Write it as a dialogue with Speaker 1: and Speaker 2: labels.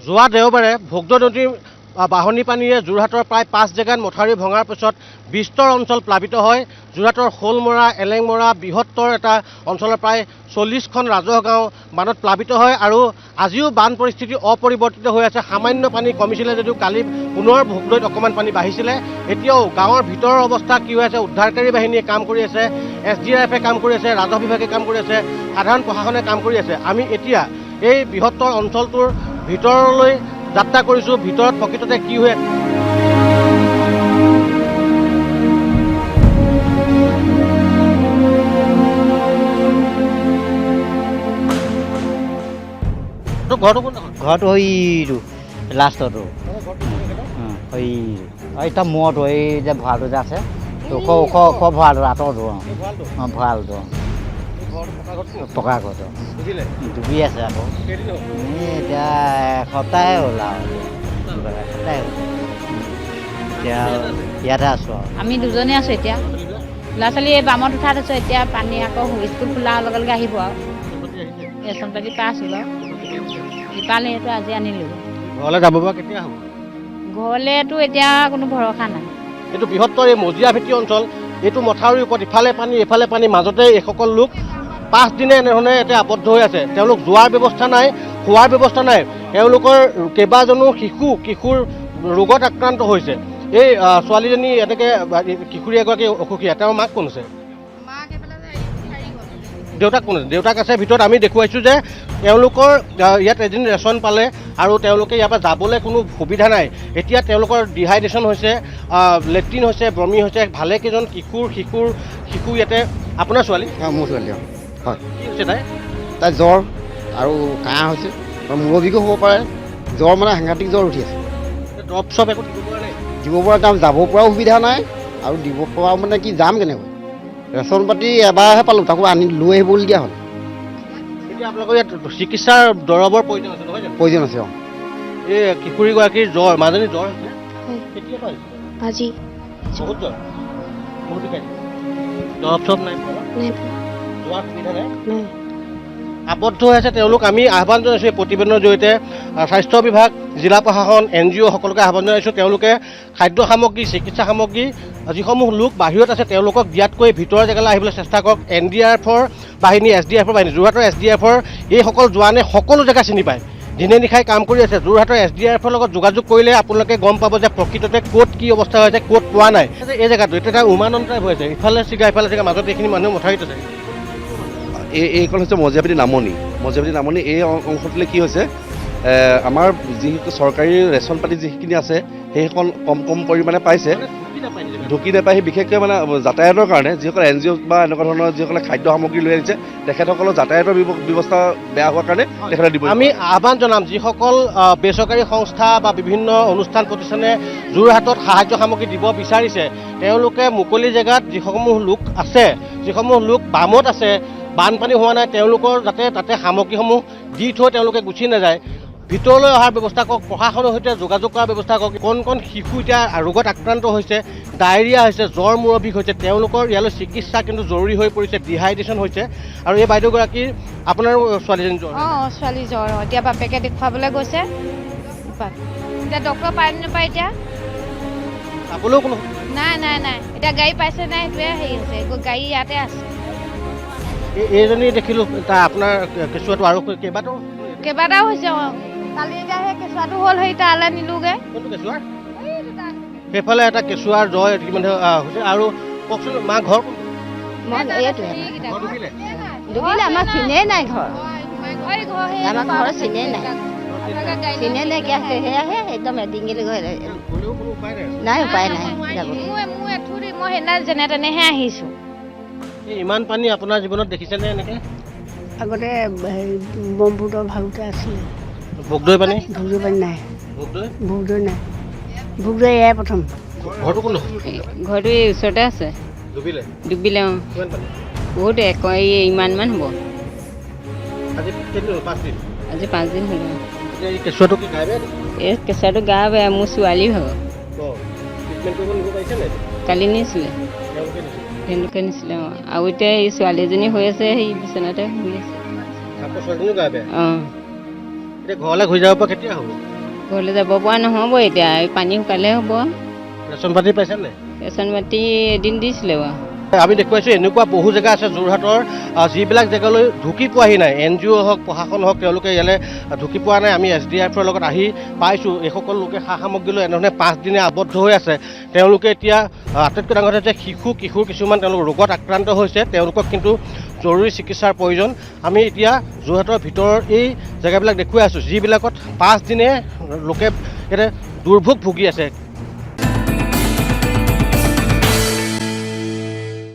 Speaker 1: যোৱা দেওবাৰে ভোগদৈ নদীৰ বাঢ়নী পানীৰে যোৰহাটৰ প্ৰায় 5 জেগাত মথাউৰি ভঙাৰ পিছত বিস্তৰ অঞ্চল প্লাবিত হয়। যোৰহাটৰ শোলমৰা, এলেংমৰা বৃহত্তৰ এটা অঞ্চলৰ প্ৰায় 40খন ৰাজহ গাঁও বানত প্লাবিত হয় আৰু আজিও বান পৰিস্থিতি অপৰিৱৰ্তিত হৈ আছে। সামান্য পানী কমিছিলে যদিও কালি পুনৰ ভোগদৈত অকণমান পানী বাঢ়িছিলে। এতিয়াও গাঁৱৰ ভিতৰৰ অৱস্থা কি হৈ আছে, উদ্ধাৰকাৰী বাহিনীয়ে কাম কৰি আছে, SDRFে কাম কৰি আছে, ৰাজহ বিভাগে কাম কৰি আছে, সাধাৰণ প্ৰশাসনে কাম কৰি আছে। আমি এতিয়া এই বৃহত্তৰ অঞ্চলটোৰ ভিতৰলৈ যাত্ৰা কৰিছোঁ, ভিতৰত প্ৰকৃততে কি হৈ আছে।
Speaker 2: ঘৰটো সেইটো লাষ্টতো এটা মূৰটো এই যে ভঁৰালটো যে আছে ওখ ওখ ওখ ভঁৰালটো আঁতৰটো ভঁৰালটো পকা ঘৰটো ডুবি আছে আকৌ এতিয়া এসপ্তাহে হ'ল আৰু এসপ্তাহে হ'ল এতিয়া ইয়াতে আছোঁ আৰু
Speaker 3: আমি দুজনে আছোঁ। এতিয়া ল'ৰা ছোৱালী এই বামত উঠাই থৈছোঁ। এতিয়া পানী আকৌ স্কুল খোলাৰ লগে লগে আহিব আৰু ৰেচন পাতি পাই আছোঁ বাৰু। ইপালে সেইটো আজি আনিলোঁ।
Speaker 1: ঘৰলৈ যাব পৰা কেতিয়া হ'ব?
Speaker 3: ঘৰলেতো এতিয়া কোনো ভৰসা নাই।
Speaker 1: এইটো বৃহত্তৰ এই মজিয়া ভেটি অঞ্চল, এইটো মথাউৰিৰ ওপৰত ইফালে পানী এফালে পানী, মাজতে এইসকল লোক 5 দিনে এনেধৰণে এতিয়া আবদ্ধ হৈ আছে। তেওঁলোক যোৱাৰ ব্যৱস্থা নাই, খোৱাৰ ব্যৱস্থা নাই। তেওঁলোকৰ কেইবাজনো কিশোৰ ৰোগত আক্ৰান্ত হৈছে। এই ছোৱালীজনী এনেকৈ কিশোৰী এগৰাকী অসুখীয়া, তেওঁৰ মাক কোন আছে? দেউতাক কোন আছে? দেউতাক আছে ভিতৰত। আমি দেখুৱাইছোঁ যে তেওঁলোকৰ ইয়াত এদিন ৰেচন পালে আৰু তেওঁলোকে ইয়াৰ পৰা যাবলৈ কোনো সুবিধা নাই। এতিয়া তেওঁলোকৰ ডিহাইড্ৰেশ্যন হৈছে, লেট্ৰিন হৈছে, বমি হৈছে। ভালেকেইজন শিশু ইয়াতে। আপোনাৰ ছোৱালী?
Speaker 4: মোৰ ছোৱালী হয়।
Speaker 1: কি হৈছে
Speaker 4: তাই জ্বৰ আৰু কাহ হৈছে, মূৰৰ বিষো হ'ব পাৰে। জ্বৰ মানে সাংঘাতিক জ্বৰ উঠি আছে।
Speaker 1: দৰৱ চব একো দিব পৰা নাই?
Speaker 4: দিব পৰা কাম যাব পৰাও সুবিধা নাই আৰু দিব পৰা মানে কি যাম কেনেকৈ। ৰেচন পাতি এবাৰহে পালোঁ, তাকো আনি লৈ আহিবলগীয়া হ'ল।
Speaker 1: এতিয়া আপোনালোকৰ ইয়াত চিকিৎসাৰ দৰৱৰ প্ৰয়োজন আছে নহয় জানো?
Speaker 4: প্ৰয়োজন আছে।
Speaker 1: এই কিশোৰীগৰাকীৰ জ্বৰ, মাজনী জ্বৰ হৈছে কেতিয়া পৰা হৈছে?
Speaker 5: আজি
Speaker 1: বহুত জ্বৰ, বহুত বিষাইছে। দৰৱ চব নাই পোৱা?
Speaker 5: নাই
Speaker 1: যোৱাৰ সুবিধা নাই,
Speaker 5: নাই
Speaker 1: আবদ্ধ হৈ আছে তেওঁলোক। আমি আহ্বান জনাইছোঁ এই প্ৰতিবেদনৰ জৰিয়তে স্বাস্থ্য বিভাগ, জিলা প্ৰশাসন, NGO সকলোকে আহ্বান জনাইছোঁ। তেওঁলোকে খাদ্য সামগ্ৰী, চিকিৎসা সামগ্ৰী যিসমূহ লোক বাহিৰত আছে তেওঁলোকক দিয়াতকৈ ভিতৰৰ জেগালৈ আহিবলৈ চেষ্টা কৰক। NDRFৰ বাহিনী, SDRFৰ বাহিনী, যোৰহাটৰ SDRFৰ এইসকল জোৱানে সকলো জেগা চিনি পায়, দিনে নিশাই কাম কৰি আছে। যোৰহাটৰ SDRFৰ লগত যোগাযোগ কৰিলে আপোনালোকে গম পাব যে প্ৰকৃততে ক'ত কি অৱস্থা হৈছে, ক'ত পোৱা নাই। এই জেগাটো এতিয়া এটা উমানন্দ টাইপ হৈ আছে, ইফালে চিগা ইফালে চিগা, মাজত এইখিনি মানুহ মথাউৰিত আছে।
Speaker 6: এইখন হৈছে মজিয়াপেটি নামনি। এই অংশটোলৈ কি হৈছে, আমাৰ যিটো চৰকাৰী ৰেচন পাতি যিখিনি আছে সেইসকল কম পৰিমাণে পাইছে, ঢুকি নাপায়। বিশেষকৈ মানে যাতায়াতৰ কাৰণে যিসকল NGO বা এনেকুৱা ধৰণৰ যিসকলে খাদ্য সামগ্ৰী লৈ আহিছে তেখেতসকলৰ যাতায়াতৰ ব্যৱস্থা বেয়া হোৱাৰ কাৰণে তেখেতে দিব।
Speaker 1: আমি আহ্বান জনাম যিসকল বেচৰকাৰী সংস্থা বা বিভিন্ন অনুষ্ঠান প্ৰতিষ্ঠানে যোৰহাটত সাহায্য সামগ্ৰী দিব বিচাৰিছে, তেওঁলোকে মুকলি জেগাত যিসমূহ লোক আছে, যিসমূহ লোক বামত আছে, বানপানী হোৱা নাই, তেওঁলোকৰ যাতে তাতে সামগ্ৰীসমূহ দি থৈ তেওঁলোকে গুচি নাযায়, ভিতৰলৈ অহাৰ ব্যৱস্থা কৰক। প্ৰশাসনৰ সৈতে যোগাযোগ কৰাৰ ব্যৱস্থা কৰক। কণ শিশু এতিয়া ৰোগত আক্ৰান্ত হৈছে, ডায়েৰিয়া হৈছে, জ্বৰ মূৰৰ বিষ হৈছে, তেওঁলোকৰ ইয়ালৈ চিকিৎসা কিন্তু জৰুৰী হৈ পৰিছে, ডিহাইড্ৰেশ্যন হৈছে। আৰু এই বাইদেউগৰাকীৰ আপোনাৰ ছোৱালীজনী জ্বৰ?
Speaker 3: ছোৱালী জ্বৰ। এতিয়া বাপেকে দেখুৱাবলৈ গৈছে, এতিয়া ডক্টৰ পায় নাপায় এতিয়া
Speaker 1: চাবলৈও কোনো
Speaker 3: নাই। এতিয়া গাড়ী পাইছে নাই সেইটোৱে হেৰি হৈছে, গাড়ী ইয়াতে আছে।
Speaker 1: এইজনী দেখিলোঁ তাৰ আপোনাৰ কেঁচুৱাটো আৰু
Speaker 3: কেইবাটাও হৈছে। কালি এতিয়া সেই কেঁচুৱাটো হ'ল, সেই তালৈ নিলোগৈ।
Speaker 1: কোনটো কেঁচুৱাৰ? সেইফালে এটা কেঁচুৱাৰ জ্বৰ ইতিমধ্যে হৈছে। আৰু কওকচোন মা ঘৰ
Speaker 5: ডুবিলে, আমাৰ চিনেই নাই ঘৰ, আমাৰ ঘৰ চিনেই নাই, চিনে নাইকিয়া সেয়াহে একদম ডিঙিলে গৈ নাই, উপায় নাই যাব।
Speaker 3: মই সেইদিনা যেনে তেনেহে আহিছোঁ।
Speaker 1: ইমান পানী আপোনাৰ জীৱনত দেখিছেনে এনেকে?
Speaker 5: আগতে ব্ৰহ্মপুত্ৰৰ ভাগতে আছিলে।
Speaker 1: ভোগদৈ পানী?
Speaker 5: ভোগদৈ পানী নাই, ভোগদৈ নাই, ভোগদৈ এয়াই প্ৰথম।
Speaker 1: ঘৰটো কোন?
Speaker 3: ঘৰটো এই ওচৰতে আছে। ডুবিলে বহুত ইমান হ'ব। আজি 5 দিন হ'ল। এই কেঁচুৱাটো গা বেয়া, মোৰ ছোৱালী ভাগৰ। কালি নিছিলে, তেওঁলোকে নিছিলে। আৰু এতিয়া এই ছোৱালী এজনী হৈ আছে, সেই বিচনাতে শুই আছে।
Speaker 1: ঘৰলৈ ঘূৰি যাব পৰা কেতিয়া হ'ব?
Speaker 3: ঘৰলৈ যাব পৰা নহ'ব এতিয়া পানী শুকালে হ'ব
Speaker 1: ৰেচন পাতি পাইছে নাই?
Speaker 3: ৰেচন পাতি এদিন দিছিলে বাৰু
Speaker 1: আমি দেখুৱাইছোঁ এনেকুৱা বহু জেগা আছে যোৰহাটৰ যিবিলাক জেগালৈ ঢুকি পোৱাহি নাই NGO হওক প্ৰশাসন হওক তেওঁলোকে ইয়ালৈ ঢুকি পোৱা নাই আমি SDRFৰ লগত আহি পাইছোঁ এইসকল লোকে সা সামগ্ৰী লৈ এনেধৰণে 5 দিনে আবদ্ধ হৈ আছে তেওঁলোকে এতিয়া আটাইতকৈ ডাঙৰ কথা যে কিশোৰ কিছুমান তেওঁলোক ৰোগত আক্ৰান্ত হৈছে তেওঁলোকক কিন্তু জৰুৰী চিকিৎসাৰ প্ৰয়োজন আমি এতিয়া যোৰহাটৰ ভিতৰৰ এই জেগাবিলাক দেখুৱাই আছোঁ যিবিলাকত 5 দিনে লোকে ইয়াতে দুৰ্ভোগ ভুগি আছে